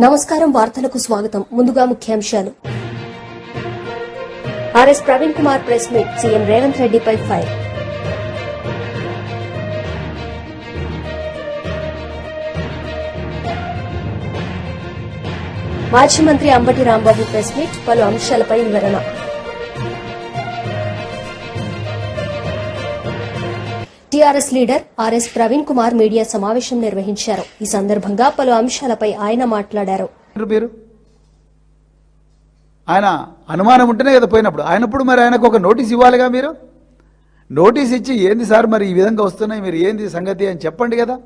నమస్కారం వార్తలకు స్వాగతం. ముందుగా ముఖ్యాంశాలు. RS Praveen Kumar press meet, CM Revanth రెడ్డిపై ఫైర్. మాజీ మంత్రి అంబటి రాంబాబు ప్రెస్ మీట్, పలు అంశాలపై వివరణ. TRS leader RS Praveen Kumar media సమావేశం నిర్వహించారు. ఈ సందర్భంగా పలు అంశాలపై ఆయన మాట్లాడారు. ఆయన అనుమానం ఉంటేనే కదా పోయినప్పుడు ఆయనప్పుడు మరి ఆయనకు ఒక నోటీస్ ఇవ్వాలిగా. మీరు నోటీస్ ఇచ్చి ఏంది సార్ మరి ఈ విధంగా వస్తున్నాయి, మీరు ఏంది సంగతి అని చెప్పండి కదా,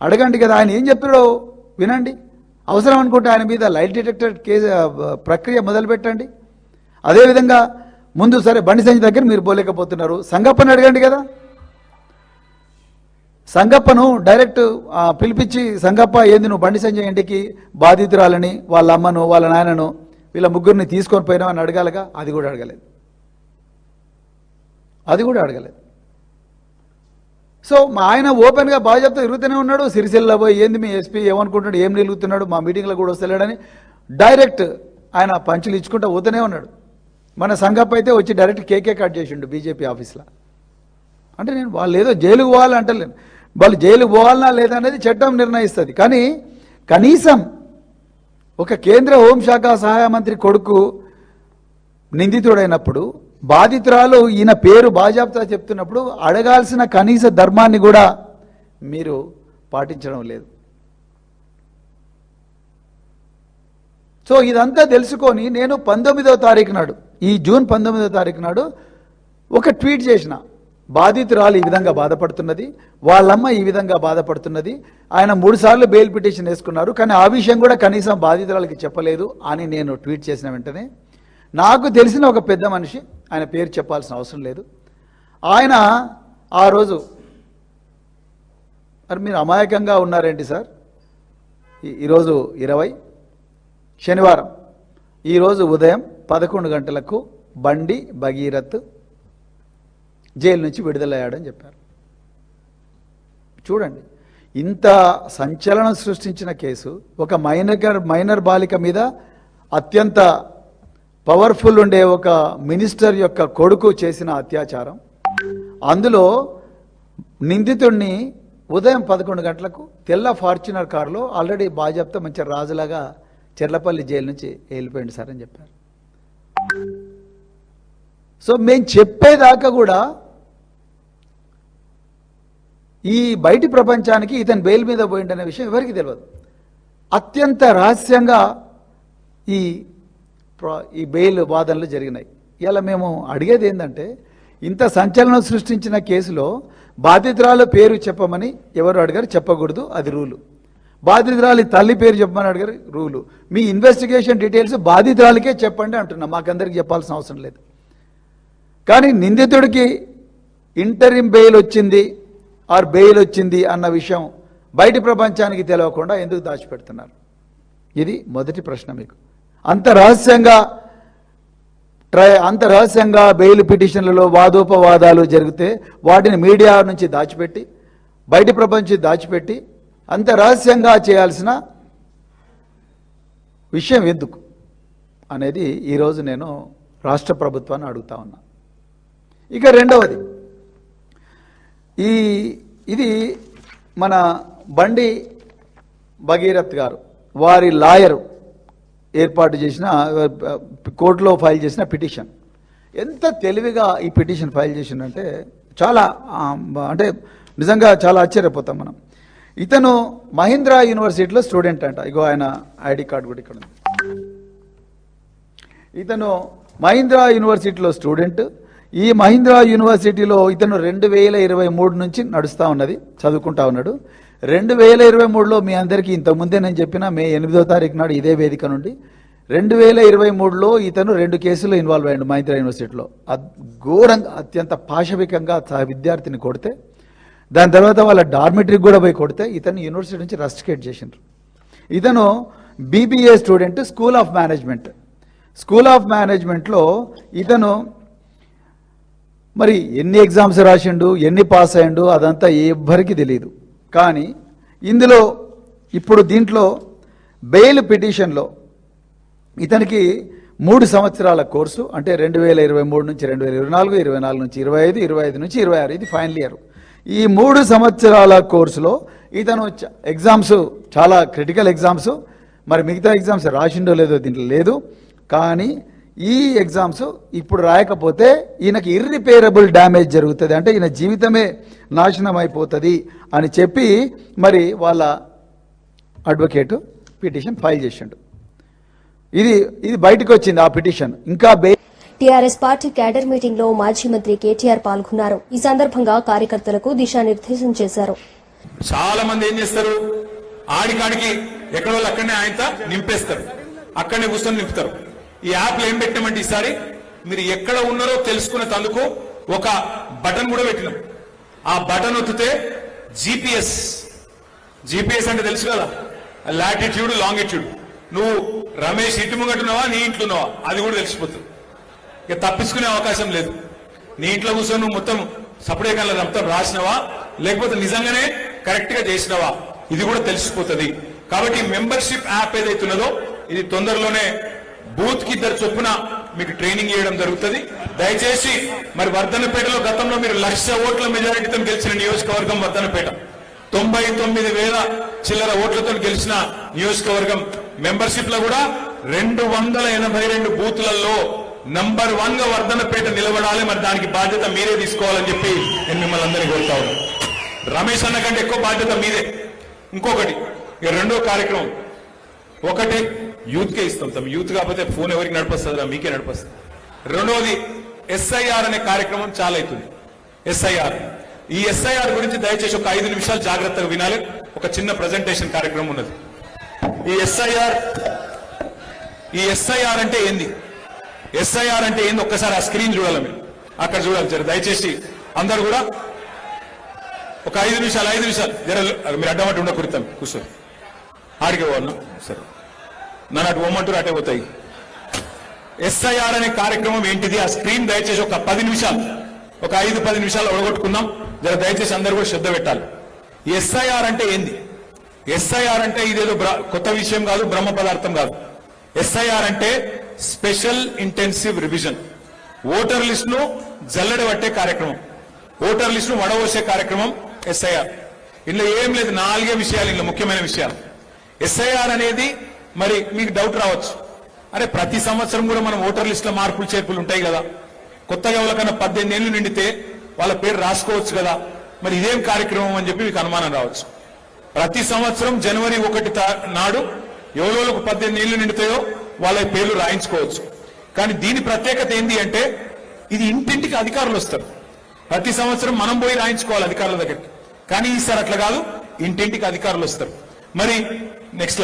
అడగండి కదా. ఆయన ఏం చెప్పాడో వినండి. అవసరం అనుకుంటే ఆయన మీద లైట్ డిటెక్టర్ కేసు ప్రక్రియ మొదలుపెట్టండి. అదేవిధంగా ముందు సరే బండి సంజయ్ దగ్గర మీరు పోలేకపోతున్నారు, సంగప్పని అడగండి కదా. సంగప్పను డైరెక్ట్ పిలిపించి, సంగప్ప ఏంది నువ్వు బండి సంజయ్ ఇంటికి బాధితురాలని, వాళ్ళ అమ్మను వాళ్ళ నాయనను వీళ్ళ ముగ్గురిని తీసుకొని పోయినావు అని అడగాలిగా. అది కూడా అడగలేదు. సో మా ఆయన ఓపెన్గా బాధ్యత తిరుగుతూనే ఉన్నాడు. సిరిసిల్ల పోయి ఏంది మీ ఎస్పీ ఏమనుకుంటున్నాడు, ఏం నిలుగుతున్నాడు, మా మీటింగ్లో కూడా వస్తలేడని డైరెక్ట్ ఆయన పంచులు ఇచ్చుకుంటూ పోతూనే ఉన్నాడు. మన సంగప్ప అయితే వచ్చి డైరెక్ట్ కేకే కట్ చేసిండు బీజేపీ ఆఫీస్లో. అంటే నేను వాళ్ళు ఏదో జైలుకు పోవాలంటలేను, వాళ్ళు జైలుకు పోవాలన్నా లేదనేది చట్టం నిర్ణయిస్తుంది. కానీ కనీసం ఒక కేంద్ర హోంశాఖ సహాయ మంత్రి కొడుకు నిందితుడైనప్పుడు, బాధితురాలు ఈయన పేరు బాజాప్తా చెప్తున్నప్పుడు అడగాల్సిన కనీస ధర్మాన్ని కూడా మీరు పాటించడం లేదు. సో ఇదంతా తెలుసుకొని నేను 19వ తారీఖు నాడు, ఈ జూన్ 19వ తారీఖు నాడు ఒక ట్వీట్ చేసిన. బాధితురాలు ఈ విధంగా బాధపడుతున్నది, వాళ్ళమ్మ ఈ విధంగా బాధపడుతున్నది, ఆయన 3 సార్లు బెయిల్ పిటిషన్ వేసుకున్నారు, కానీ ఆ విషయం కూడా కనీసం బాధితురాలకి చెప్పలేదు అని నేను ట్వీట్ చేసిన వెంటనే నాకు తెలిసిన ఒక పెద్ద మనిషి, ఆయన పేరు చెప్పాల్సిన అవసరం లేదు, ఆయన ఆ రోజు మరి మీరు అమాయకంగా ఉన్నారేంటి సార్, ఈరోజు 20 శనివారం, ఈరోజు ఉదయం 11 గంటలకు బండి భగీరథ్ జైలు నుంచి విడుదలయ్యాడని చెప్పారు. చూడండి, ఇంత సంచలనం సృష్టించిన కేసు, ఒక మైనర్ బాలిక మీద అత్యంత పవర్ఫుల్ ఉండే ఒక మినిస్టర్ యొక్క కొడుకు చేసిన అత్యాచారం, అందులో నిందితుడిని ఉదయం 11 గంటలకు తెల్ల ఫార్చునర్ కారులో ఆల్రెడీ బాజాప్తా మంచి రాజులాగా చెర్లపల్లి జైలు నుంచి వెళ్ళిపోయింది సార్ అని చెప్పారు. సో మేము చెప్పేదాకా కూడా ఈ బయటి ప్రపంచానికి ఇతను బెయిల్ మీద పోయిందనే విషయం ఎవరికి తెలియదు. అత్యంత రహస్యంగా ఈ బెయిల్ వాదనలు జరిగినాయి. ఇలా మేము అడిగేది ఏంటంటే, ఇంత సంచలనం సృష్టించిన కేసులో బాధితురాలు పేరు చెప్పమని ఎవరు అడిగారు, చెప్పకూడదు, అది రూలు. బాధితురాలి తల్లి పేరు చెప్పమని అడిగారు, రూలు. మీ ఇన్వెస్టిగేషన్ డీటెయిల్స్ బాధితురాలికే చెప్పండి అంటున్నాం, మాకందరికి చెప్పాల్సిన అవసరం లేదు. కానీ నిందితుడికి ఇంటరిం బెయిల్ వచ్చింది ఆర్ బెయిల్ వచ్చింది అన్న విషయం బయటి ప్రపంచానికి తెలియకుండా ఎందుకు దాచిపెడుతున్నారు? ఇది మొదటి ప్రశ్న. మీకు అంత రహస్యంగా బెయిల్ పిటిషన్లలో వాదోపవాదాలు జరిగితే వాటిని మీడియా నుంచి దాచిపెట్టి, బయటి ప్రపంచం దాచిపెట్టి అంత రహస్యంగా చేయాల్సిన విషయం ఎందుకు అనేది ఈరోజు నేను రాష్ట్ర ప్రభుత్వాన్ని అడుగుతా ఉన్నా. ఇక రెండవది, ఇది మన బండి భగీరథ్ గారు వారి లాయరు ఏర్పాటు చేసిన, కోర్టులో ఫైల్ చేసిన పిటిషన్. ఎంత తెలివిగా ఈ పిటిషన్ ఫైల్ చేసిందంటే చాలా, అంటే నిజంగా చాలా ఆశ్చర్యపోతాం మనం. ఇతను మహీంద్రా యూనివర్సిటీలో స్టూడెంట్ అంట. ఇగో ఆయన ఐడి కార్డు కూడా ఇక్కడ ఉంది. ఇతను మహీంద్రా యూనివర్సిటీలో స్టూడెంట్. ఈ మహీంద్రా యూనివర్సిటీలో ఇతను 2023 నుంచి నడుస్తూ ఉన్నది, చదువుకుంటా ఉన్నాడు. 2023లో మీ అందరికీ ఇంతకుముందే నేను చెప్పిన మే 8వ తారీఖు నాడు ఇదే వేదిక నుండి 2023లో ఇతను 2 కేసుల్లో ఇన్వాల్వ్ అయ్యాడు మహీంద్రా యూనివర్సిటీలో. ఘోరంగా అత్యంత పాశవికంగా విద్యార్థిని కొడితే, దాని తర్వాత వాళ్ళ డార్మిటరీకి కూడా పోయి కొడితే ఇతను యూనివర్సిటీ నుంచి రస్టికేట్ చేసిండ్రు. ఇతను బీబీఏ స్టూడెంట్, స్కూల్ ఆఫ్ మేనేజ్మెంట్లో ఇతను మరి ఎన్ని ఎగ్జామ్స్ రాసిండు, ఎన్ని పాస్ అయ్యిండు అదంతా ఎవ్వరికి తెలియదు. కానీ ఇందులో ఇప్పుడు దీంట్లో బెయిల్ పిటిషన్లో ఇతనికి 3 సంవత్సరాల కోర్సు, అంటే 2023 నుంచి 2024, 24 నుంచి 25, 25 నుంచి 26, ఇది ఫైనల్ ఇయర్. ఈ 3 సంవత్సరాల కోర్సులో ఇతను ఎగ్జామ్స్ చాలా క్రిటికల్ ఎగ్జామ్స్, మరి మిగతా ఎగ్జామ్స్ రాసిండో లేదో దీంట్లో లేదు, కానీ ఈ ఎగ్జామ్స్ ఇప్పుడు రాయకపోతే ఈయనకి ఇర్రిపేరబుల్ డ్యామేజ్ జరుగుతుంది, అంటే ఈయన జీవితమే నాశనం అయిపోతుంది అని చెప్పి మరి వాళ్ళ అడ్వకేట్ పిటిషన్ ఫైల్ చేసిండు. ఇది బయటకు వచ్చింది ఆ పిటిషన్. ఇంకా టీఆర్ఎస్ పార్టీ క్యాడర్ మీటింగ్ లో మాజీ మంత్రి కేటీఆర్ పాల్గొన్నారు. ఈ సందర్భంగా కార్యకర్తలకు దిశానిర్దేశం చేశారు. చాలా మంది ఏం చేస్తారు, ఆడికాడికి ఎక్కడో అక్కడనే ఆయనతో నింపేస్తారు, అక్కడనే కూర్చొని నింపుతారు. ఈ యాప్ లో ఏం పెట్టామంటే ఈసారి మీరు ఎక్కడ ఉన్నారో తెలుసుకునే తందుకు ఒక బటన్ కూడా పెట్టినాం. ఆ బటన్ ఒత్తితే జీపీఎస్ అంటే తెలుసు కదా, లాటిట్యూడ్ లాంగిట్యూడ్, నువ్వు రమేష్ ఇంటి ముంగట్టున్నావా నీ ఇంట్లో ఉన్నావా అది కూడా తెలిసిపోతుంది. ఇక తప్పించుకునే అవకాశం లేదు. నీ ఇంట్లో కూర్చొని నువ్వు మొత్తం సపడే కల్లా మొత్తం రాసినవా లేకపోతే నిజంగానే కరెక్ట్ గా చేసినవా ఇది కూడా తెలిసిపోతుంది. కాబట్టి మెంబర్షిప్ యాప్ ఏదైతున్నదో ఇది తొందరలోనే బూత్ కి 2 చొప్పున మీకు ట్రైనింగ్ చేయడం జరుగుతుంది. దయచేసి మరి వర్ధనపేటలో గతంలో మీరు 1,00,000 ఓట్ల మెజారిటీతో గెలిచిన నియోజకవర్గం వర్ధనపేట, 99,000 చిల్లర ఓట్లతో గెలిచిన నియోజకవర్గం. మెంబర్షిప్ లో కూడా 282 బూత్లలో నంబర్ 1 గా వర్ధనపేట నిలబడాలి. మరి దానికి బాధ్యత మీరే తీసుకోవాలని చెప్పి నేను మిమ్మల్ని అందరినీ కోరుతా ఉన్నాను. రమేష్ అన్న కంటే ఎక్కువ బాధ్యత మీదే. ఇంకొకటి, ఇక రెండో కార్యక్రమం, ఒకటి యూత్ కే ఇస్తాం. తమ యూత్ కాకపోతే ఫోన్ ఎవరికి నడిపిస్తుందా, మీకే నడిపిస్తుంది. రెండోది ఎస్ఐఆర్ అనే కార్యక్రమం చాలా అవుతుంది. ఎస్ఐఆర్, ఈ ఎస్ఐఆర్ గురించి దయచేసి ఒక 5 నిమిషాలు జాగ్రత్తగా వినాలి. ఒక చిన్న ప్రజెంటేషన్ కార్యక్రమం ఉన్నది. ఈ ఎస్ఐఆర్ అంటే ఏంది, ఎస్ఐఆర్ అంటే ఏంది ఒక్కసారి ఆ స్క్రీన్ చూడాలి, మీరు అక్కడ చూడాలి. జర దయచేసి అందరు కూడా ఒక 5 నిమిషాలు జర మీరు అడ్డమట్టు ఉండ కురితాం కూర్చొని ఆడికి పోను సరే, నన్ను అటు పోమంటారు అటే పోతాయి. ఎస్ఐఆర్ అనే కార్యక్రమం ఏంటిది, ఆ స్క్రీన్ దయచేసి ఒక 10 నిమిషాలు, ఒక 5-10 నిమిషాలు ఒడగొట్టుకుందాం. జర దయచేసి అందరూ కూడా శ్రద్ధ పెట్టాలి. ఎస్ఐఆర్ అంటే ఏంది? ఎస్ఐఆర్ అంటే ఇదేదో కొత్త విషయం కాదు, బ్రహ్మ పదార్థం కాదు. ఎస్ఐఆర్ అంటే special intensive revision. Voter list ను జల్లెడ పట్టే కార్యక్రమం, ఓటర్ లిస్ట్ ను వడవోసే కార్యక్రమం ఎస్ఐఆర్. ఇందులో ఏం లేదు, 4 విషయాలు, ఇందులో ముఖ్యమైన విషయాలు. ఎస్ఐఆర్ అనేది మరి మీకు డౌట్ రావచ్చు, అరే ప్రతి సంవత్సరం కూడా మనం ఓటర్ లిస్ట్ లో మార్పులు చేర్పులు ఉంటాయి కదా, కొత్తగా ఎవరికన్నా 18 ఏళ్లు నిండితే వాళ్ళ పేరు రాసుకోవచ్చు కదా, మరి ఇదేం కార్యక్రమం అని చెప్పి మీకు అనుమానం రావచ్చు. ప్రతి సంవత్సరం జనవరి 1 నాడు ఎవరోళ్ళకు 18 ఏళ్లు నిండుతాయో వాళ్ళ పేర్లు రాయించుకోవచ్చు. కానీ దీని ప్రత్యేకత ఏంటి అంటే ఇది ఇంటింటికి అధికారులు వస్తారు. ప్రతి సంవత్సరం మనం పోయి రాయించుకోవాలి అధికారుల దగ్గరికి, కానీ ఈసారి అట్లా కాదు, ఇంటింటికి అధికారులు వస్తారు. మరి నెక్స్ట్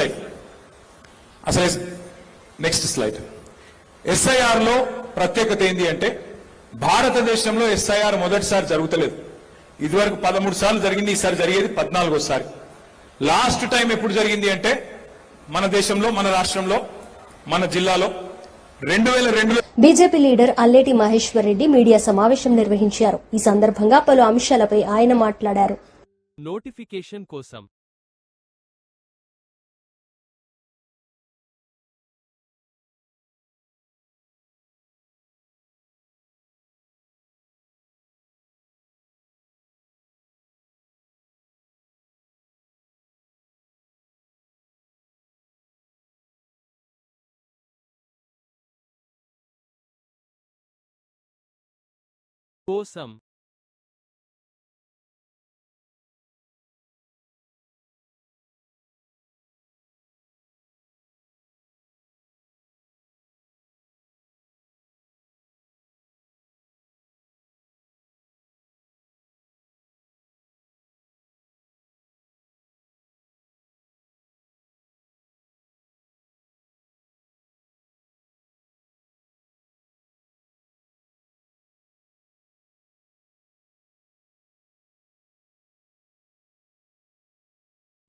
స్లైడ్. ఎస్ఐఆర్ లో ప్రత్యేకత ఏంటి అంటే భారతదేశంలో ఎస్ఐఆర్ మొదటిసారి జరుగుతలేదు. ఇదివరకు 13 సార్లు జరిగింది, ఈసారి జరిగేది 14వ. లాస్ట్ టైం ఎప్పుడు జరిగింది అంటే మన దేశంలో, మన రాష్ట్రంలో, మన జిల్లాలో 2002లో BJP leader Alleti Maheshwar Reddy media సమావేశం నిర్వహించారు. ఈ సందర్భంగా పలు అంశాలపై ఆయన మాట్లాడారు. నోటిఫికేషన్ కోసం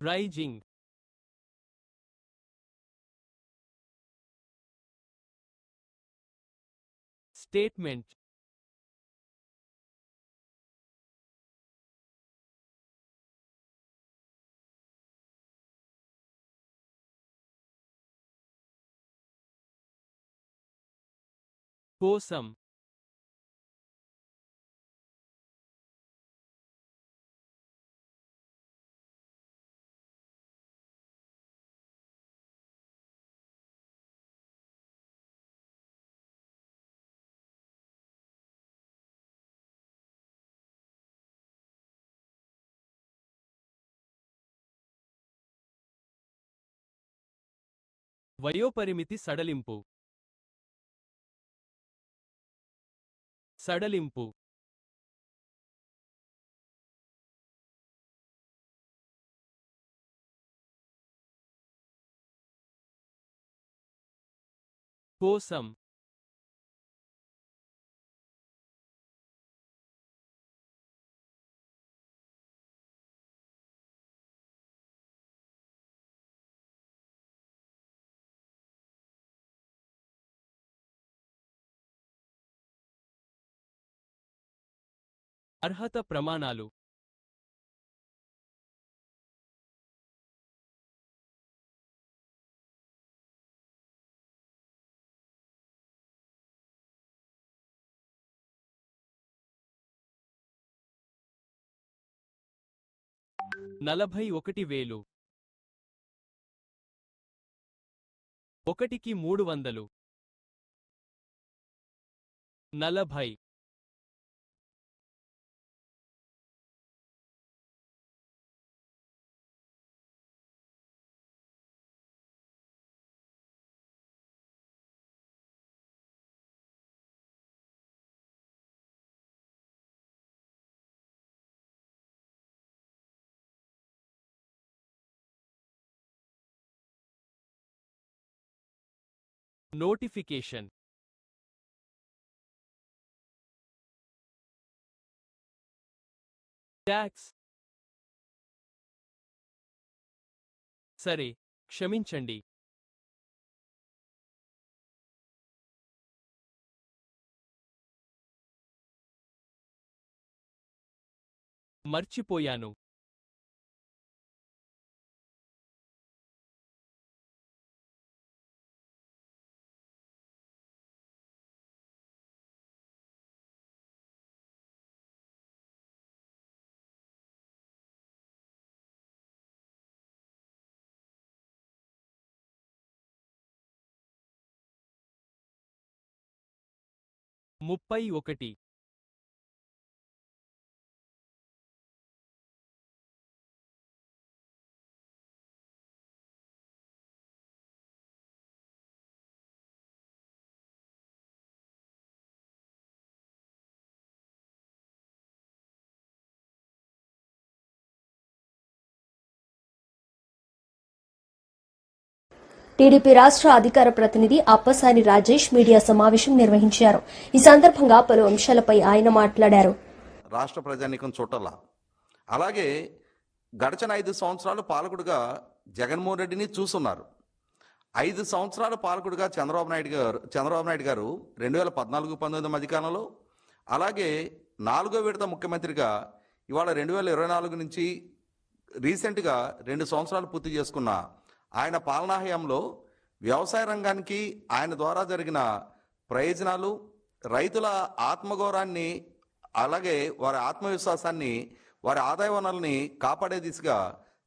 రైజింగ్ స్టేట్మెంట్ కోసం, వయోపరిమితి సడలింపు, సడలింపు, కోసం, అర్హత ప్రమాణాలు, నలభై 41,000, 1కి 300, 40, నోటిఫికేషన్, ట్యాక్స్. సరే, క్షమించండి. మర్చిపోయాను. ముప్పై 31, టీడీపీ రాష్ట్ర అధికార ప్రతినిధి అప్పసాని రాజేష్ మీడియా సమావేశం నిర్వహించారు. ఈ సందర్భంగా పలు అంశాలపై ఆయన మాట్లాడారు. రాష్ట్ర ప్రజానీకం చుట్టాల అలాగే గడిచిన 5 సంవత్సరాలు పాలకుడుగా జగన్మోహన్ రెడ్డిని చూస్తున్నారు. 5 సంవత్సరాల పాలకుడుగా చంద్రబాబు నాయుడు గారు 2014-19 మధ్యకాలంలో, అలాగే 4వ విడత ముఖ్యమంత్రిగా ఇవాళ 2024 నుంచి రీసెంట్గా 2 సంవత్సరాలు పూర్తి చేసుకున్న ఆయన పాలనా హయాంలో వ్యవసాయ రంగానికి ఆయన ద్వారా జరిగిన ప్రయోజనాలు, రైతుల ఆత్మగౌరవాన్ని, అలాగే వారి ఆత్మవిశ్వాసాన్ని, వారి ఆదాయ వనరుల్ని కాపాడే దిశగా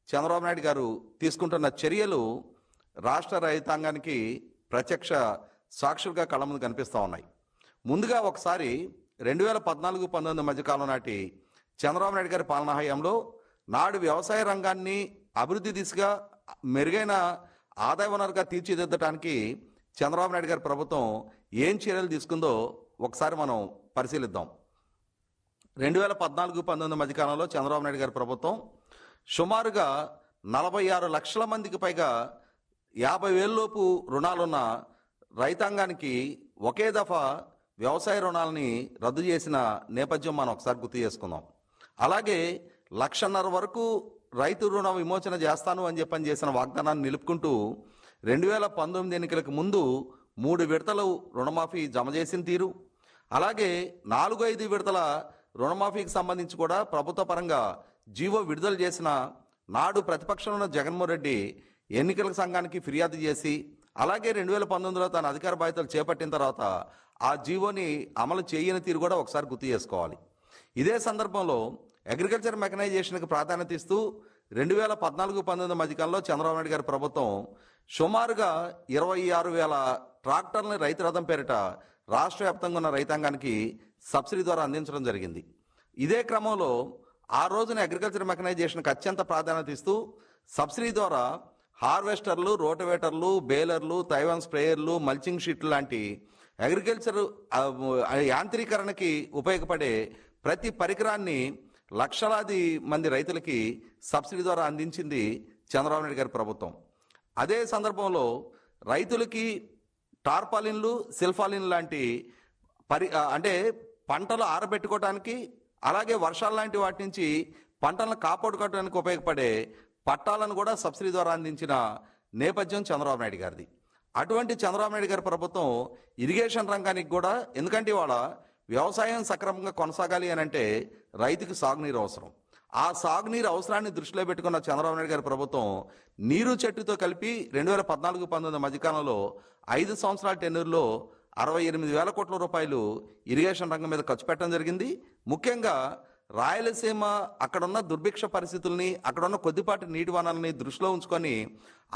చంద్రబాబు నాయుడు గారు తీసుకుంటున్న చర్యలు రాష్ట్ర రైతాంగానికి ప్రత్యక్ష సాక్షులుగా కళ్ళ ముందు కనిపిస్తూ ఉన్నాయి. ముందుగా ఒకసారి 2014-19 మధ్యకాలం నాటి చంద్రబాబు నాయుడు గారి పాలనా హయాంలో నాడు వ్యవసాయ రంగాన్ని అభివృద్ధి దిశగా మెరుగైన ఆదాయ వనరుగా తీర్చిదిద్దడానికి చంద్రబాబు నాయుడు గారి ప్రభుత్వం ఏం చర్యలు తీసుకుందో ఒకసారి మనం పరిశీలిద్దాం. 2014-19 మధ్యకాలంలో చంద్రబాబు నాయుడు గారి ప్రభుత్వం సుమారుగా 46 లక్షల మందికి పైగా 50,000 లోపు రుణాలున్న రైతాంగానికి ఒకే దఫా వ్యవసాయ రుణాలని రద్దు చేసిన నేపథ్యం మనం ఒకసారి గుర్తు చేసుకుందాం. అలాగే 1,50,000 వరకు రైతు రుణ విమోచన చేస్తాను అని చెప్పని చేసిన వాగ్దానాన్ని నిలుపుకుంటూ 2019 ఎన్నికలకు ముందు 3 విడతలు రుణమాఫీ జమ చేసిన తీరు, అలాగే 4-5 విడతల రుణమాఫీకి సంబంధించి కూడా ప్రభుత్వ పరంగా జీవో విడుదల చేసిన నాడు ప్రతిపక్షంలో ఉన్న జగన్మోహన్ రెడ్డి ఎన్నికల సంఘానికి ఫిర్యాదు చేసి అలాగే 2019లో తన అధికార బాధ్యతలు చేపట్టిన తర్వాత ఆ జీవోని అమలు చేయని తీరు కూడా ఒకసారి గుర్తు చేసుకోవాలి. ఇదే సందర్భంలో అగ్రికల్చర్ మెకనైజేషన్కి ప్రాధాన్యత ఇస్తూ 2014-19 మధ్యకాలంలో చంద్రబాబు నాయుడు గారి ప్రభుత్వం సుమారుగా 26,000 ట్రాక్టర్లని రైతు రథం పేరిట రాష్ట్ర వ్యాప్తంగా ఉన్న రైతాంగానికి సబ్సిడీ ద్వారా అందించడం జరిగింది. ఇదే క్రమంలో ఆ రోజున అగ్రికల్చర్ మెకనైజేషన్కి అత్యంత ప్రాధాన్యత ఇస్తూ సబ్సిడీ ద్వారా హార్వెస్టర్లు, రోటవేటర్లు, బేలర్లు, తైవాన్ స్ప్రేయర్లు, మల్చింగ్ షీట్లు లాంటి అగ్రికల్చర్ యాంత్రీకరణకి ఉపయోగపడే ప్రతి పరికరాన్ని లక్షలాది మంది రైతులకి సబ్సిడీ ద్వారా అందించింది చంద్రబాబు నాయుడు గారి ప్రభుత్వం. అదే సందర్భంలో రైతులకి టార్పాలిన్లు, సిల్ఫాలిన్ లాంటి అంటే పంటలు ఆరబెట్టుకోవడానికి, అలాగే వర్షాల లాంటి వాటి నుంచి పంటలను కాపాడుకోవడానికి ఉపయోగపడే పట్టాలను కూడా సబ్సిడీ ద్వారా అందించిన నేపథ్యం చంద్రబాబు నాయుడు గారిది. అటువంటి చంద్రబాబు నాయుడు గారి ప్రభుత్వం ఇరిగేషన్ రంగానికి కూడా, ఎందుకంటే ఇవాళ వ్యవసాయం సక్రమంగా కొనసాగాలి అని అంటే రైతుకు సాగునీరు అవసరం. ఆ సాగునీరు అవసరాన్ని దృష్టిలో పెట్టుకున్న చంద్రబాబు నాయుడు గారి ప్రభుత్వం నీరు చెట్టుతో కలిపి 2014-19 మధ్యకాలంలో 5 సంవత్సరాల టెన్యూర్లో 68,000 కోట్ల రూపాయలు ఇరిగేషన్ రంగం మీద ఖర్చు పెట్టడం జరిగింది. ముఖ్యంగా రాయలసీమ అక్కడున్న దుర్భిక్ష పరిస్థితుల్ని, అక్కడున్న కొద్దిపాటి నీటి వనరుల్ని దృష్టిలో ఉంచుకొని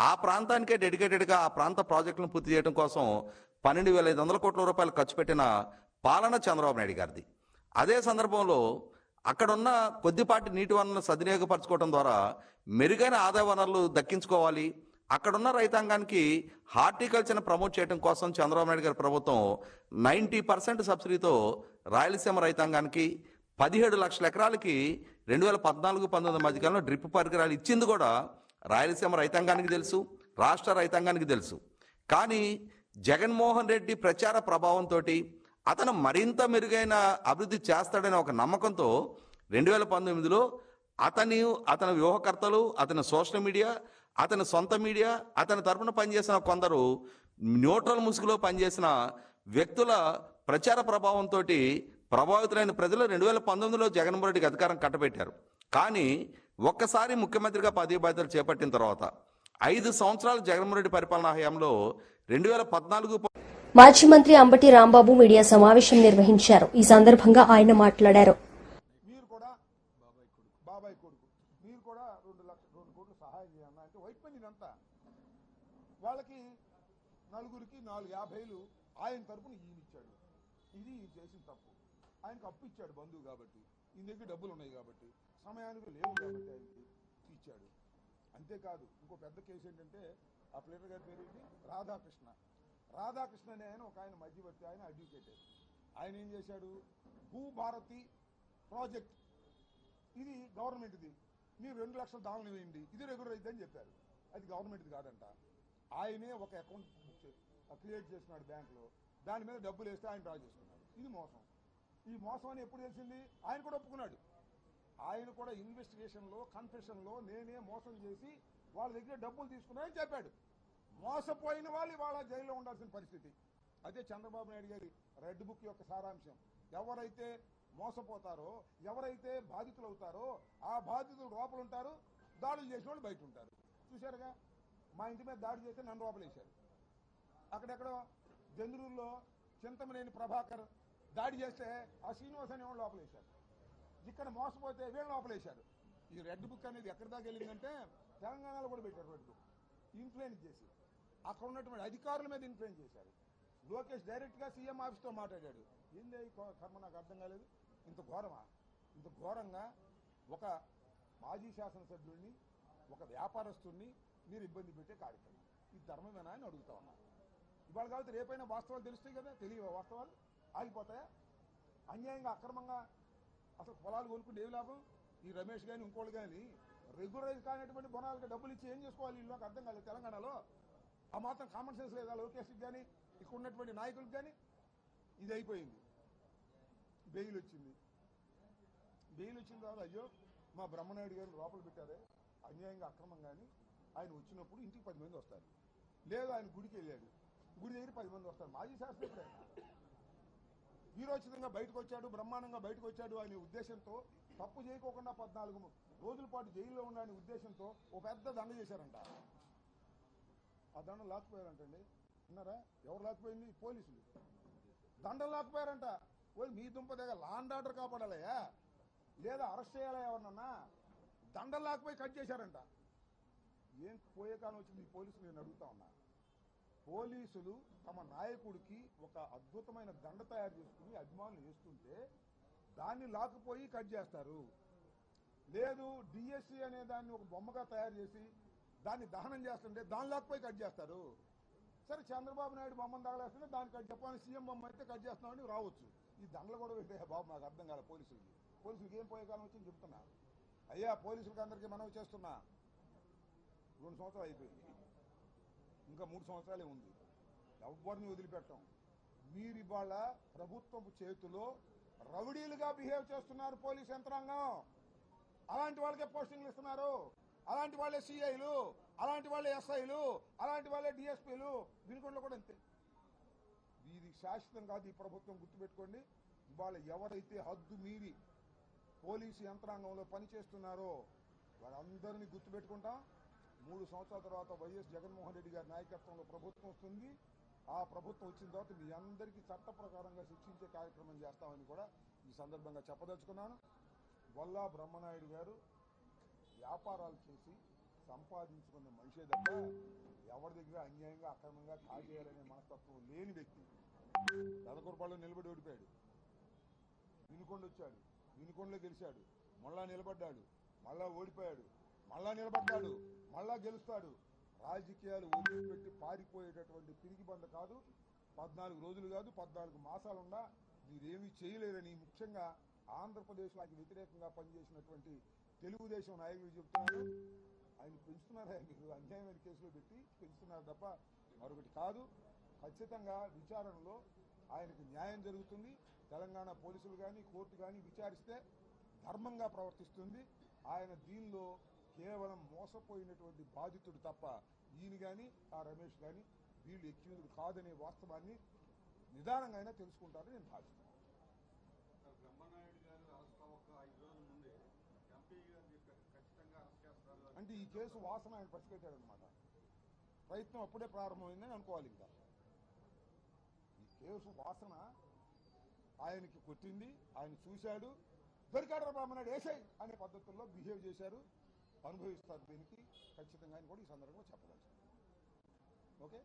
ఆ ప్రాంతానికే డెడికేటెడ్గా ఆ ప్రాంత ప్రాజెక్టులను పూర్తి చేయడం కోసం 12,500 కోట్ల రూపాయలు ఖర్చు పెట్టిన పాలన చంద్రబాబు నాయుడు గారిది. అదే సందర్భంలో అక్కడున్న కొద్దిపాటి నీటి వనరులను సద్వినియోగపరచుకోవడం ద్వారా మెరుగైన ఆదాయ వనరులు దక్కించుకోవాలి, అక్కడున్న రైతాంగానికి హార్టికల్చర్ని ప్రమోట్ చేయడం కోసం చంద్రబాబు నాయుడు గారి ప్రభుత్వం 90% సబ్సిడీతో రాయలసీమ రైతాంగానికి 17 లక్షల ఎకరాలకి 2014-19 మధ్యకాలంలో డ్రిప్ పరికరాలు ఇచ్చింది కూడా రాయలసీమ రైతాంగానికి తెలుసు, రాష్ట్ర రైతాంగానికి తెలుసు. కానీ జగన్మోహన్ రెడ్డి ప్రచార ప్రభావంతో అతను మరింత మెరుగైన అభివృద్ధి చేస్తాడనే ఒక నమ్మకంతో 2019లో అతని వ్యూహకర్తలు, అతని సోషల్ మీడియా, అతని సొంత మీడియా, అతని తరపున పనిచేసిన కొందరు న్యూట్రల్ ముసుగులో పనిచేసిన వ్యక్తుల ప్రచార ప్రభావంతో ప్రభావితులైన ప్రజలు 2019లో జగన్మోహన్ రెడ్డికి అధికారం కట్టబెట్టారు. కానీ ఒక్కసారి ముఖ్యమంత్రిగా పదవి బాధ్యతలు చేపట్టిన తర్వాత 5 సంవత్సరాల జగన్మోహన్ రెడ్డి పరిపాలనా హయాంలో 2014 మాజీ మంత్రి అంబటి రాంబాబు మీడియా సమావేశం నిర్వహించారు. ఈ సందర్భంగా ఆయన మాట్లాడారు. మీరు కూడా బాబాయ్ కొడుకు మీరు కూడా 2 కోట్లు సహాయం చేయాలన్నా అంటే వైట్ మనీ ఇదంతా వాళ్ళకి నలుగురికి 450,000 ఆయన తరపున ఈయన ఇచ్చాడు. ఇది ఈయన చేసిన తప్పు. ఆయనకు అప్పు ఇచ్చాడు బంధువు కాబట్టి, ఈయన దగ్గర డబ్బులు ఉన్నాయి కాబట్టి, సమయానికి లేవు కాబట్టి ఆయనకి ఇచ్చాడు. అంతేకాదు ఇంకో పెద్ద కేసు ఏంటంటే ఆ ప్లేటర్ గారి పేరు ఏంటి, రాధాకృష్ణ అనే ఆయన ఒక ఆయన మధ్యవర్తి, ఆయన అడ్వకేట్. ఆయన ఏం చేశాడు, భూభారతి ప్రాజెక్ట్ ఇది గవర్నమెంట్ది, మీరు 2 లక్షల దావని వేయండి, ఇది రెగ్యులర్ అయితే అని చెప్పారు. అది గవర్నమెంట్ది కాదంట. ఆయనే ఒక అకౌంట్ క్రియేట్ చేస్తున్నాడు బ్యాంకులో, దాని మీద డబ్బులు వేస్తే ఆయన డ్రా చేసుకున్నాడు. ఇది మోసం. ఈ మోసం అని ఎప్పుడు తెలిసింది, ఆయన కూడా ఒప్పుకున్నాడు. ఆయన కూడా ఇన్వెస్టిగేషన్లో కన్ఫెషన్లో నేనే మోసం చేసి వాళ్ళ దగ్గర డబ్బులు తీసుకున్నానని చెప్పాడు. మోసపోయిన వాళ్ళు ఇవాళ జైల్లో ఉండాల్సిన పరిస్థితి. అదే చంద్రబాబు నాయుడు గారి రెడ్ బుక్ యొక్క సారాంశం. ఎవరైతే మోసపోతారో, ఎవరైతే బాధితులు అవుతారో ఆ బాధితులు లోపల ఉంటారు, దాడులు చేసిన వాళ్ళు బయట ఉంటారు. చూశారుగా, మా ఇంటి మీద దాడి చేస్తే నన్ను లోపలేశారు. అక్కడెక్కడో జంద్రూరులో చింతమనేని ప్రభాకర్ దాడి చేస్తే ఆ శ్రీనివాస్ అనేవాళ్ళు లోపలేశారు. ఇక్కడ మోసపోతే వీళ్ళు లోపలేశారు. ఈ రెడ్ బుక్ అనేది ఎక్కడి దాకా వెళ్ళిందంటే తెలంగాణలో కూడా పెట్టారు రెడ్ బుక్. ఇన్ఫ్లుయెన్స్ చేసి అక్కడ ఉన్నటువంటి అధికారుల మీద ఇన్ఫ్లుయెన్స్ చేశారు. లోకేష్ డైరెక్ట్గా సీఎం ఆఫీస్తో మాట్లాడాడు. ఏంది కర్మ, నాకు అర్థం కాలేదు. ఇంత ఘోరమా? ఇంత ఘోరంగా ఒక మాజీ శాసనసభ్యుడిని, ఒక వ్యాపారస్తుడిని మీరు ఇబ్బంది పెట్టే కార్యక్రమం, ఇది ధర్మమేనా అని అడుగుతా ఉన్నా. ఇవాళ కాబట్టి రేపైనా వాస్తవాలు తెలుస్తాయి కదా, తెలియవా వాస్తవాలు? ఆగిపోతాయా? అన్యాయంగా అక్రమంగా అసలు పొలాలు కొనుక్కుంటే ఏమి లాభం? ఈ రమేష్ కానీ ఇంకోళ్ళు కానీ రెగ్యులరైజ్ కానిటువంటి బొనాలకి డబ్బులు ఇచ్చి ఏం చేసుకోవాలి? వీళ్ళు నాకు అర్థం కాలేదు. తెలంగాణలో ఆ మాత్రం కామన్ సెన్స్ లేదా లోకేష్కి కానీ ఇక్కడ ఉన్నటువంటి నాయకులకు కానీ? ఇది అయిపోయింది. బెయిల్ వచ్చింది. బెయిల్ వచ్చిన తర్వాత అయ్యో మా బ్రహ్మనాయుడు గారిని లోపల పెట్టారే అన్యాయంగా అక్రమంగాని, ఆయన వచ్చినప్పుడు ఇంటికి 10 మంది వస్తారు. లేదు ఆయన గుడికి వెళ్ళాడు, గుడి దగ్గర 10 మంది వస్తారు. మాజీ శాస్త్రజ్ఞుడు ఆయన వీరోచితంగా బయటకు వచ్చాడు, బ్రహ్మాండంగా బయటకు వచ్చాడు అనే ఉద్దేశంతో, తప్పు చేయకోకుండా 14 రోజుల పాటు జైల్లో ఉండాలనే ఉద్దేశంతో ఓ పెద్ద దండ చేశారంట. ఆ దండం లాక్కుపోయారంటండి. విన్నారా? ఎవరు లాక్కుపోయింది? పోలీసులు. దండం లాక్కుపోయారంట. మీ దుంప దగ్గర లా అండ్ ఆర్డర్ కాపాడాలయ్యా, లేదా అరెస్ట్ చేయాలా ఎవరినన్నా? దండం లాక్కుపోయి కట్ చేశారంట. ఏం పోయే కాలం వచ్చింది ఈ పోలీసులు? నేను అడుగుతా ఉన్నా. పోలీసులు తమ నాయకుడికి ఒక అద్భుతమైన దండ తయారు చేసుకుని అభిమానులు వేస్తుంటే దాన్ని లాక్కుపోయి కట్ చేస్తారు. లేదు డిఎస్సి అనే దాన్ని ఒక బొమ్మగా తయారు చేసి దాన్ని దహనం చేస్తుంటే దాన్ని లాక్కుపోయి కట్ చేస్తారు. సరే, చంద్రబాబు నాయుడు బొమ్మను తగలేస్తుంటే దాన్ని కట్ చెప్పాలని సీఎం బొమ్మ అయితే కట్ చేస్తున్నామని రావచ్చు. ఈ దండలు కూడా పెట్టాయా బాబు? నాకు అర్థం కాలే. పోలీసులకి ఏం పోయే కాలం వచ్చింది చెప్తున్నా. అయ్యా, పోలీసులకి అందరికీ మనవి చేస్తున్నా, 2 సంవత్సరాలు అయిపోయింది, ఇంకా 3 సంవత్సరాలే ఉంది. ఎవరిని వదిలిపెట్టం. మీరు ఇవాళ ప్రభుత్వం చేతిలో రౌడీలుగా బిహేవ్ చేస్తున్నారు పోలీస్ యంత్రాంగం. అలాంటి వాళ్ళకే పోస్టింగ్లు ఇస్తున్నారు. అలాంటి వాళ్ళే సిఐలు, అలాంటి వాళ్ళే ఎస్ఐలు, అలాంటి వాళ్ళే డిఎస్పీలు. వినుకొండలో కూడా అంతే. ఇది శాశ్వతం కాదు. ఈ ప్రభుత్వం గుర్తుపెట్టుకోండి. ఇవాళ ఎవరైతే హద్దు మీరి పోలీసు యంత్రాంగంలో పనిచేస్తున్నారో వాళ్ళందరినీ గుర్తుపెట్టుకుంటాం. 3 సంవత్సరాల తర్వాత వైఎస్ జగన్మోహన్ రెడ్డి గారి నాయకత్వంలో ప్రభుత్వం వస్తుంది. ఆ ప్రభుత్వం వచ్చిన తర్వాత మీ అందరికీ చట్ట ప్రకారంగా శిక్షించే కార్యక్రమం చేస్తామని కూడా ఈ సందర్భంగా చెప్పదలుచుకున్నాను. వల్లా బ్రహ్మనాయుడు గారు వ్యాపారాలు చేసి సంపాదించుకున్న మనిషే తప్ప ఎవరి దగ్గర అన్యాయంగా అక్రమంగా కాజేయాలనే మనస్తత్వం లేని వ్యక్తి. పెదకూరుపాడులో నిలబడి ఓడిపోయాడు, వినుకొండ వచ్చాడు, వినుకొండలో గెలిచాడు, మళ్ళా నిలబడ్డాడు, మళ్ళా ఓడిపోయాడు, మళ్ళా నిలబడ్డాడు, మళ్ళా గెలుస్తాడు. రాజకీయాలు వదిలిపెట్టి పారిపోయేటటువంటి పిరికి బంద కాదు. 14 రోజులు కాదు, 14 మాసాలున్నా మీరేమీ చేయలేరని ముఖ్యంగా ఆంధ్రప్రదేశ్లోకి వ్యతిరేకంగా పనిచేసినటువంటి తెలుగుదేశం నాయకులు చెబుతున్నారు. ఆయన పెంచుతున్నారా? మీరు అన్యాయమైన కేసులో పెట్టి పెంచుతున్నారు తప్ప మరొకటి కాదు. ఖచ్చితంగా విచారణలో ఆయనకు న్యాయం జరుగుతుంది. తెలంగాణ పోలీసులు కానీ కోర్టు కానీ విచారిస్తే ధర్మంగా ప్రవర్తిస్తుంది. ఆయన దీనిలో కేవలం మోసపోయినటువంటి బాధితుడు తప్ప ఈయన కానీ ఆ రమేష్ కానీ వీళ్ళు ఎక్కినది కాదనే వాస్తవాన్ని నిదానంగా అయినా తెలుసుకుంటారని నేను భావిస్తున్నాను. అంటే ఈ కేసు వాసన ఆయన పసిపెట్టాడనమాట. ప్రయత్నం అప్పుడే ప్రారంభమైందని అనుకోవాలి. ఇంకా ఈ కేసు వాసన ఆయనకి కొట్టింది, ఆయన చూశాడు, దొరికాడు బ్రహ్మనాయుడు వేసాయి అనే పద్ధతుల్లో బిహేవ్ చేశారు. అనుభవిస్తారు. దీనికి ఖచ్చితంగా ఆయన కూడా ఈ సందర్భంగా చెప్పవచ్చు. ఓకే.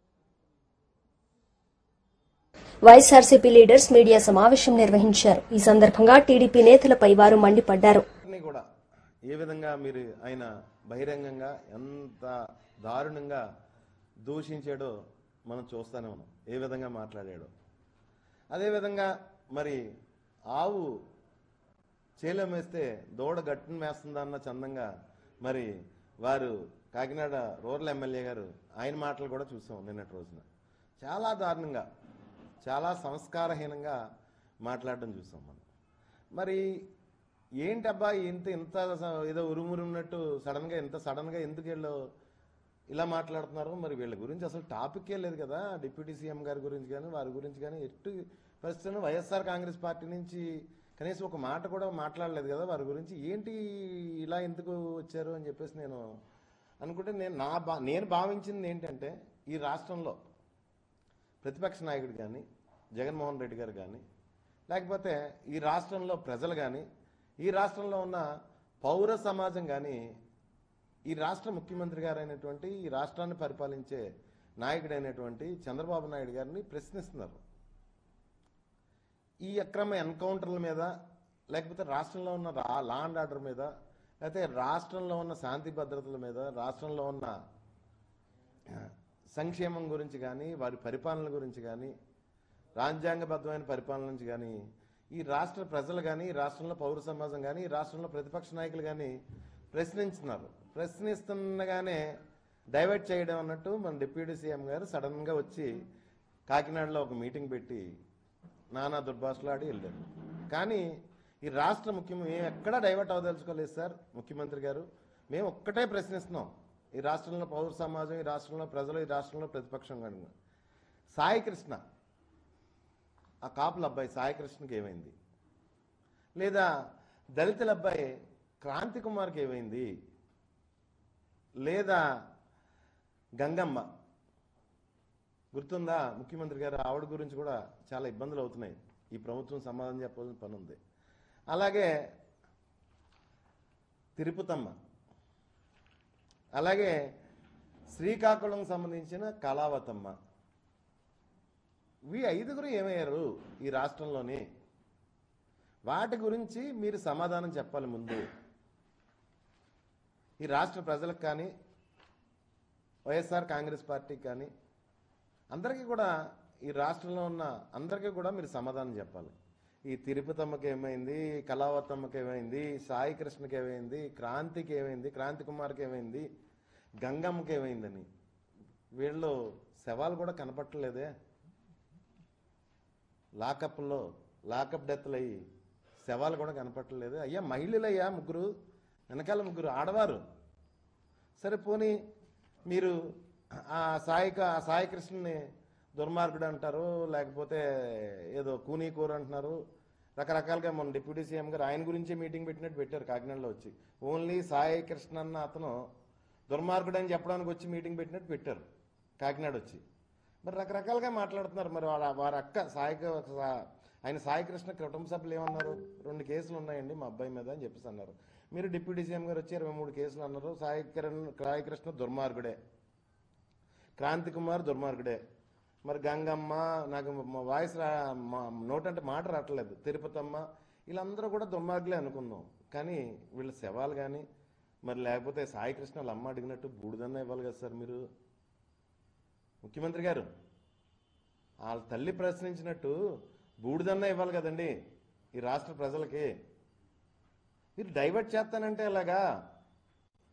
వైఎస్ఆర్సీపీ లీడర్స్ మీడియా సమావేశం నిర్వహించారు. ఈ సందర్భంగా టీడీపీ నేతలపై వారు మండిపడ్డారు. కూడా ఏ విధంగా మీరు ఆయన బహిరంగంగా ఎంత దారుణంగా దూషించాడో మనం చూస్తూనే ఉన్నాం. ఏ విధంగా మాట్లాడాడో. అదేవిధంగా మరి ఆవు చేలం వేస్తే దూడ గట్టును వేస్తుందన్న చందంగా మరి వారు కాకినాడ రూరల్ ఎమ్మెల్యే గారు ఆయన మాటలు కూడా చూసాం నిన్నటి రోజున. చాలా దారుణంగా, చాలా సంస్కారహీనంగా మాట్లాడడం చూసాం మనం. మరి ఏంటబ్బా ఇంత ఏదో ఉరుమురున్నట్టు సడన్గా ఎందుకు వీళ్ళు ఇలా మాట్లాడుతున్నారు? మరి వీళ్ళ గురించి అసలు టాపిక్కే లేదు కదా. డిప్యూటీ సీఎం గారి గురించి కానీ వారి గురించి కానీ ఎట్టి పరిస్థితుల్లో వైఎస్ఆర్ కాంగ్రెస్ పార్టీ నుంచి కనీసం ఒక మాట కూడా మాట్లాడలేదు కదా వారి గురించి. ఏంటి ఇలా ఎందుకు వచ్చారు అని చెప్పేసి నేను అనుకుంటే నేను భావించింది ఏంటంటే, ఈ రాష్ట్రంలో ప్రతిపక్ష నాయకుడు కానీ జగన్మోహన్ రెడ్డి గారు కానీ, లేకపోతే ఈ రాష్ట్రంలో ప్రజలు కానీ, ఈ రాష్ట్రంలో ఉన్న పౌర సమాజం కానీ, ఈ రాష్ట్ర ముఖ్యమంత్రి గారు అయినటువంటి, ఈ రాష్ట్రాన్ని పరిపాలించే నాయకుడైనటువంటి చంద్రబాబు నాయుడు గారిని ప్రశ్నిస్తున్నారు. ఈ అక్రమ ఎన్కౌంటర్ల మీద, లేకపోతే రాష్ట్రంలో ఉన్న లా అండ్ ఆర్డర్ మీద, లేకపోతే రాష్ట్రంలో ఉన్న శాంతి భద్రతల మీద, రాష్ట్రంలో ఉన్న సంక్షేమం గురించి కానీ, వారి పరిపాలన గురించి కానీ, రాజ్యాంగబద్ధమైన పరిపాలన నుంచి కానీ ఈ రాష్ట్ర ప్రజలు కానీ, ఈ రాష్ట్రంలో పౌర సమాజం కానీ, ఈ రాష్ట్రంలో ప్రతిపక్ష నాయకులు కానీ ప్రశ్నిస్తున్నారు. ప్రశ్నిస్తుండగానే డైవర్ట్ చేయడం అన్నట్టు మన డిప్యూటీ సీఎం గారు సడన్గా వచ్చి కాకినాడలో ఒక మీటింగ్ పెట్టి నానా దుర్భాషలాడి వెళ్ళారు. కానీ ఈ రాష్ట్ర ముఖ్యమంత్రి మేము ఎక్కడా డైవర్ట్ అవదలుచుకోలేదు సార్. ముఖ్యమంత్రి గారు మేము ఒక్కటే ప్రశ్నిస్తున్నాం, ఈ రాష్ట్రంలో పౌర సమాజం, ఈ రాష్ట్రంలో ప్రజలు, ఈ రాష్ట్రంలో ప్రతిపక్షం కానీ సాయి కృష్ణ, ఆ కాపుల అబ్బాయి సాయి కృష్ణకి ఏమైంది? లేదా దళితుల అబ్బాయి క్రాంతి కుమార్కి ఏమైంది? లేదా గంగమ్మ గుర్తుందా ముఖ్యమంత్రి గారు? ఆవిడ గురించి కూడా చాలా ఇబ్బందులు అవుతున్నాయి. ఈ ప్రభుత్వం సమాధానం చెప్పాల్సిన పని ఉంది. అలాగే తిరుపతమ్మ, అలాగే శ్రీకాకుళం సంబంధించిన కళావతమ్మ, ఈ 5గురు ఏమయ్యారు ఈ రాష్ట్రంలోని? వాటి గురించి మీరు సమాధానం చెప్పాలి ముందు. ఈ రాష్ట్ర ప్రజలకు కానీ వైఎస్ఆర్ కాంగ్రెస్ పార్టీకి కానీ అందరికీ కూడా, ఈ రాష్ట్రంలో ఉన్న అందరికీ కూడా మీరు సమాధానం చెప్పాలి. ఈ తిరుపతమ్మకి ఏమైంది, కళావతమ్మకి ఏమైంది, సాయి కృష్ణకి ఏమైంది, క్రాంతికి ఏమైంది, క్రాంతి కుమార్కి ఏమైంది, గంగమ్మకి ఏమైందని వీళ్ళు శవాలు కూడా కనపట్టలేదే. లాకప్ డెత్లు అయ్యి శవాలు కూడా కనపట్టలేదు. అయ్యా మహిళలయ్యా, ముగ్గురు వెనకాల ముగ్గురు ఆడవారు. సరే పోనీ మీరు ఆ సాయి కృష్ణని దుర్మార్గుడు అంటారు, లేకపోతే ఏదో కూర అంటున్నారు, రకరకాలుగా మన డిప్యూటీ సీఎం గారు ఆయన గురించే మీటింగ్ పెట్టినట్టు పెట్టారు కాకినాడలో వచ్చి. ఓన్లీ సాయి కృష్ణ అన్న అతను దుర్మార్గుడు అని చెప్పడానికి వచ్చి మీటింగ్ పెట్టినట్టు పెట్టారు కాకినాడ వచ్చి. మరి రకరకాలుగా మాట్లాడుతున్నారు. మరి వారి అక్క ఆయన సాయి కృష్ణ కుటుంబ సభ్యులు ఏమన్నారు? 2 కేసులు ఉన్నాయండి మా అబ్బాయి మీద అని చెప్పేసి అన్నారు. మీరు డిప్యూటీ సీఎం గారు వచ్చి 23 కేసులు అన్నారు. సాయి కృష్ణ దుర్మార్గుడే, క్రాంతి కుమార్ దుర్మార్గుడే. మరి గంగమ్మ, నాకు వాయిస్ నోటంటే మాట రావట్లేదు, తిరుపతమ్మ, వీళ్ళందరూ కూడా దుర్మార్గులే అనుకుందాం. కానీ వీళ్ళ శవాలు కానీ, మరి లేకపోతే సాయి కృష్ణ వాళ్ళ అమ్మ అడిగినట్టు బూడిదన్నా ఇవ్వాలి కదా సార్ మీరు ముఖ్యమంత్రి గారు? వాళ్ళ తల్లి ప్రశ్నించినట్టు బూడిదన్నా ఇవ్వాలి కదండి ఈ రాష్ట్ర ప్రజలకి. మీరు డైవర్ట్ చేస్తానంటే ఎలాగా?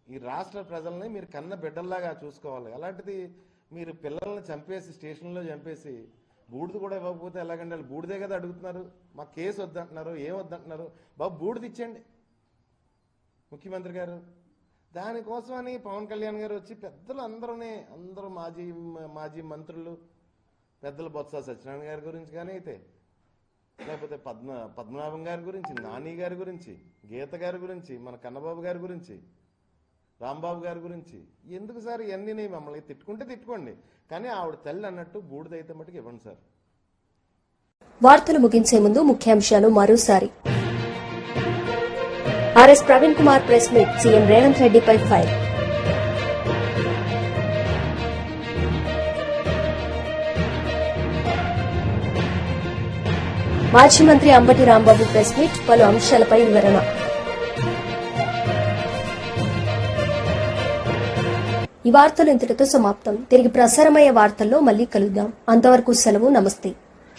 ఈ రాష్ట్ర ప్రజల్ని మీరు కన్న బిడ్డల్లాగా చూసుకోవాలి. అలాంటిది మీరు పిల్లల్ని చంపేసి, స్టేషన్లో చంపేసి బూడిద కూడా ఇవ్వకపోతే ఎలాగండి? వాళ్ళు బూడిదే కదా అడుగుతున్నారు. మా కేసు వద్దంటున్నారు, ఏం వద్దంటున్నారు? బాబు బూడిద ఇచ్చండి ముఖ్యమంత్రి గారు. దానికోసమని పవన్ కళ్యాణ్ గారు వచ్చి పెద్దలు అందరూ మాజీ మంత్రులు, పెద్దలు బొత్స సత్యనారాయణ గారి గురించి కానీ అయితే, లేకపోతే పద్మనాభం గారి గురించి, నాని గారి గురించి, గీత గారి గురించి, మన కన్నబాబు గారి గురించి, రాంబాబు గారి గురించి, ఎందుకు సార్ ఇవన్నీ? మమ్మల్ని తిట్టుకుంటే తిట్టుకోండి, కానీ ఆవిడ తల్లి అన్నట్టు బూడిదైతే మటుకు ఇవ్వండి సార్. వార్తలు ముగించే ముందు ముఖ్యాంశాలు మరోసారి. RS Praveen Kumar press meet, CM Revanth రెడ్డిపై ఫైర్. మాజీ మంత్రి అంబటి రాంబాబు ప్రెస్ మీట్, పలు అంశాలపై వివరణ. ఈ వార్తలు ఇంతటితో సమాప్తం. తిరిగి ప్రసారమయ్యే వార్తల్లో మళ్లీ కలుద్దాం. అంతవరకు సెలవు, నమస్తే.